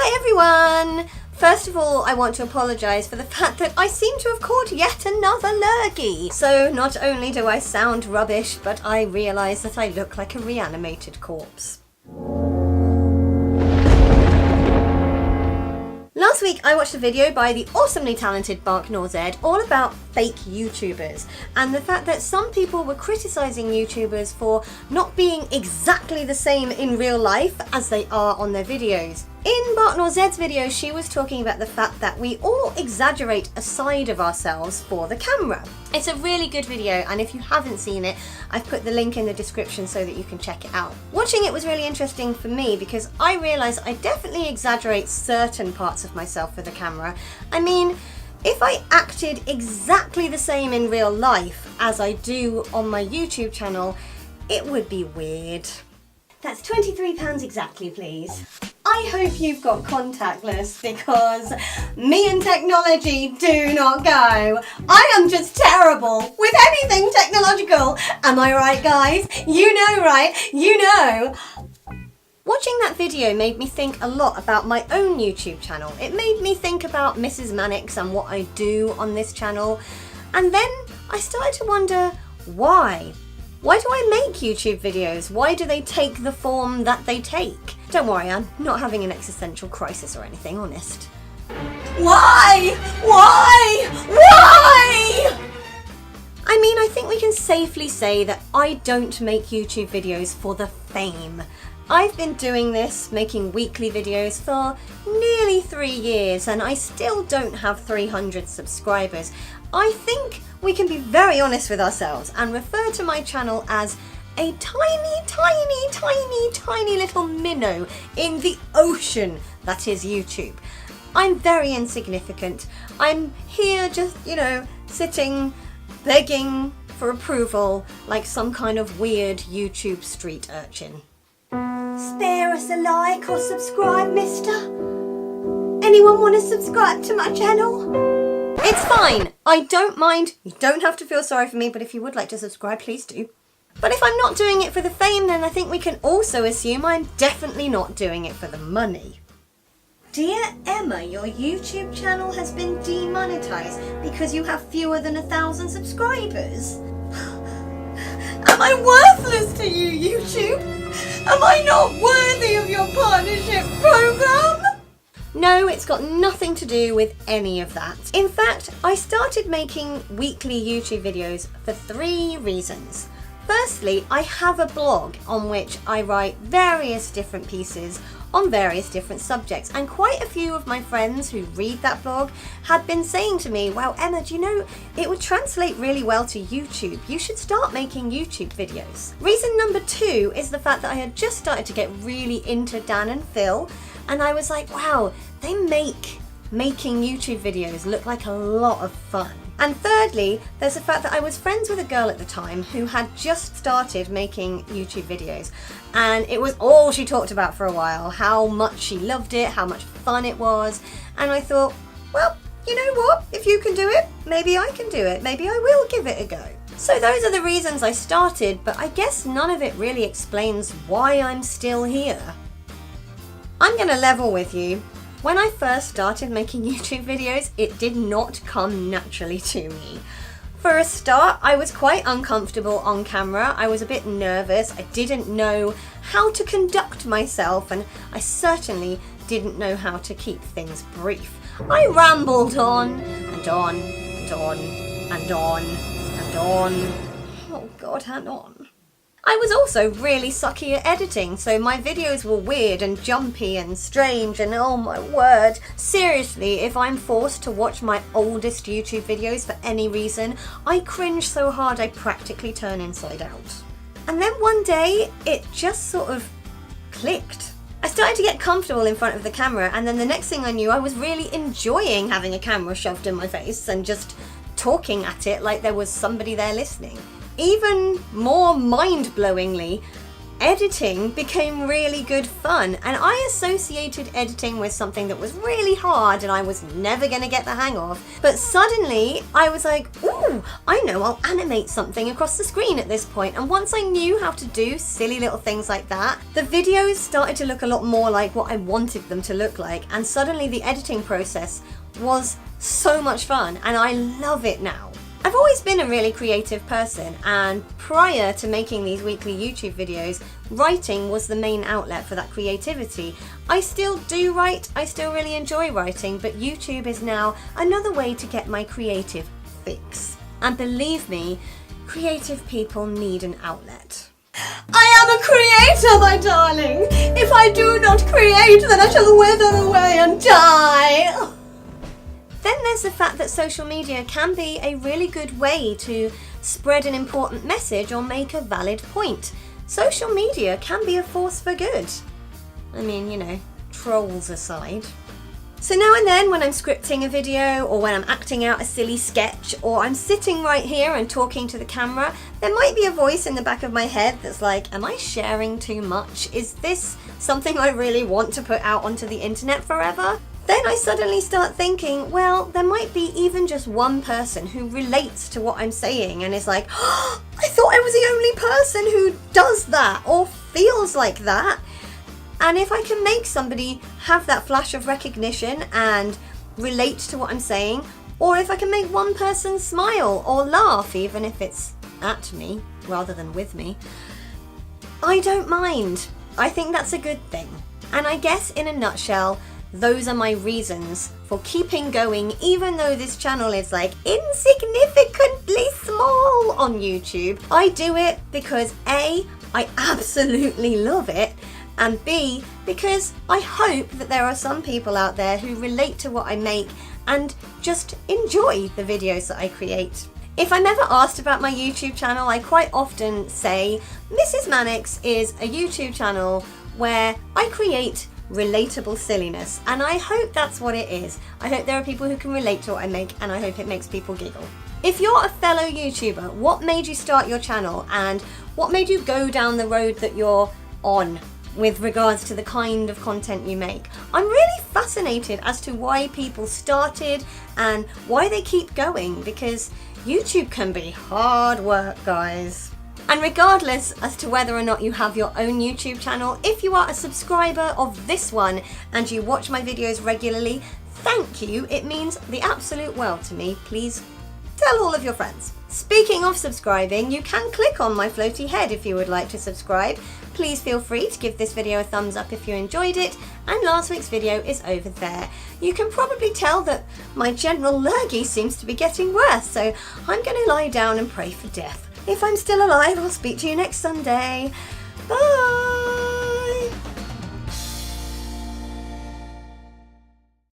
Hi everyone! First of all, I want to apologise for the fact that I seem to have caught yet another lurgy. So not only do I sound rubbish, but I realise that I look like a reanimated corpse. Last week I watched a video by the awesomely talented BarknoorZ all about fake YouTubers and the fact that some people were criticising YouTubers for not being exactly the same in real life as they are on their videos. In BarknoorZ's video, she was talking about the fact that we all exaggerate a side of ourselves for the camera. It's a really good video, and if you haven't seen it, I've put the link in the description so that you can check it out. Watching it was really interesting for me because I realised I definitely exaggerate certain parts of myself for the camera. I mean, if I acted exactly the same in real life as I do on my YouTube channel, it would be weird. That's £23 exactly, please. I hope you've got contactless because me and technology do not go. I am just terrible with anything technological. Am I right, guys? You know, right? You know. Watching that video made me think a lot about my own YouTube channel. It made me think about MrsManics and what I do on this channel. And then I started to wonder why. Why do I make YouTube videos? Why do they take the form that they take? Don't worry, I'm not having an existential crisis or anything, honest. Why? Why? Why? I mean, I think we can safely say that I don't make YouTube videos for the fame. I've been doing this, making weekly videos for nearly 3 years and I still don't have 300 subscribers. I think we can be very honest with ourselves and refer to my channel as a tiny little minnow in the ocean that is YouTube. I'm very insignificant. I'm here just, sitting, begging for approval like some kind of weird YouTube street urchin. Spare us a like or subscribe, mister? Anyone want to subscribe to my channel? It's fine, I don't mind. You don't have to feel sorry for me, but if you would like to subscribe, please do. But if I'm not doing it for the fame, then I think we can also assume I'm definitely not doing it for the money. Dear Emma, your YouTube channel has been demonetized because you have fewer than 1,000 subscribers. Am I worthless to you, YouTube? Am I not worthy of your partnership program? No, it's got nothing to do with any of that. In fact, I started making weekly YouTube videos for 3 reasons. Firstly, I have a blog on which I write various different pieces on various different subjects, and quite a few of my friends who read that blog had been saying to me, wow, Emma, do you know, it would translate really well to YouTube. You should start making YouTube videos. Reason number 2 is the fact that I had just started to get really into Dan and Phil, and I was like, wow, they make making YouTube videos look like a lot of fun. And thirdly, there's the fact that I was friends with a girl at the time who had just started making YouTube videos, and it was all she talked about for a while, how much she loved it, how much fun it was, and I thought, well, you know what, if you can do it, maybe I can do it, maybe I will give it a go. So those are the reasons I started, but I guess none of it really explains why I'm still here. I'm gonna level with you. When I first started making YouTube videos, it did not come naturally to me. For a start, I was quite uncomfortable on camera. I was a bit nervous. I didn't know how to conduct myself, and I certainly didn't know how to keep things brief. I rambled on and on and on and on and on. Oh God, and on. I was also really sucky at editing, so my videos were weird and jumpy and strange, and oh my word, seriously, if I'm forced to watch my oldest YouTube videos for any reason, I cringe so hard I practically turn inside out. And then one day, it just sort of clicked. I started to get comfortable in front of the camera, and then the next thing I knew, I was really enjoying having a camera shoved in my face and just talking at it like there was somebody there listening. Even more mind-blowingly, editing became really good fun, and I associated editing with something that was really hard and I was never going to get the hang of. But suddenly I was like, ooh, I know, I'll animate something across the screen at this point. And once I knew how to do silly little things like that, the videos started to look a lot more like what I wanted them to look like, and suddenly the editing process was so much fun and I love it now. I've always been a really creative person, and prior to making these weekly YouTube videos, writing was the main outlet for that creativity. I still do write, I still really enjoy writing, but YouTube is now another way to get my creative fix. And believe me, creative people need an outlet. I am a creator, my darling! If I do not create, then I shall wither away and die! Then there's the fact that social media can be a really good way to spread an important message or make a valid point. Social media can be a force for good. I mean, you know, trolls aside. So now and then when I'm scripting a video, or when I'm acting out a silly sketch, or I'm sitting right here and talking to the camera, there might be a voice in the back of my head that's like, am I sharing too much? Is this something I really want to put out onto the internet forever? Then I suddenly start thinking, well, there might be even just one person who relates to what I'm saying and is like, oh, I thought I was the only person who does that or feels like that. And if I can make somebody have that flash of recognition and relate to what I'm saying, or if I can make one person smile or laugh, even if it's at me rather than with me, I don't mind. I think that's a good thing. And I guess in a nutshell, those are my reasons for keeping going, even though this channel is like insignificantly small on YouTube. I do it because A, I absolutely love it, and B, because I hope that there are some people out there who relate to what I make and just enjoy the videos that I create. If I'm ever asked about my YouTube channel, I quite often say MrsManics is a YouTube channel where I create relatable silliness, and I hope that's what it is. I hope there are people who can relate to what I make, and I hope it makes people giggle. If you're a fellow YouTuber, what made you start your channel, and what made you go down the road that you're on with regards to the kind of content you make? I'm really fascinated as to why people started and why they keep going, because YouTube can be hard work, guys. And regardless as to whether or not you have your own YouTube channel, if you are a subscriber of this one and you watch my videos regularly, thank you. It means the absolute world to me. Please tell all of your friends. Speaking of subscribing, you can click on my floaty head if you would like to subscribe. Please feel free to give this video a thumbs up if you enjoyed it, and last week's video is over there. You can probably tell that my general lurgy seems to be getting worse, so I'm going to lie down and pray for death. If I'm still alive, I'll speak to you next Sunday. Bye!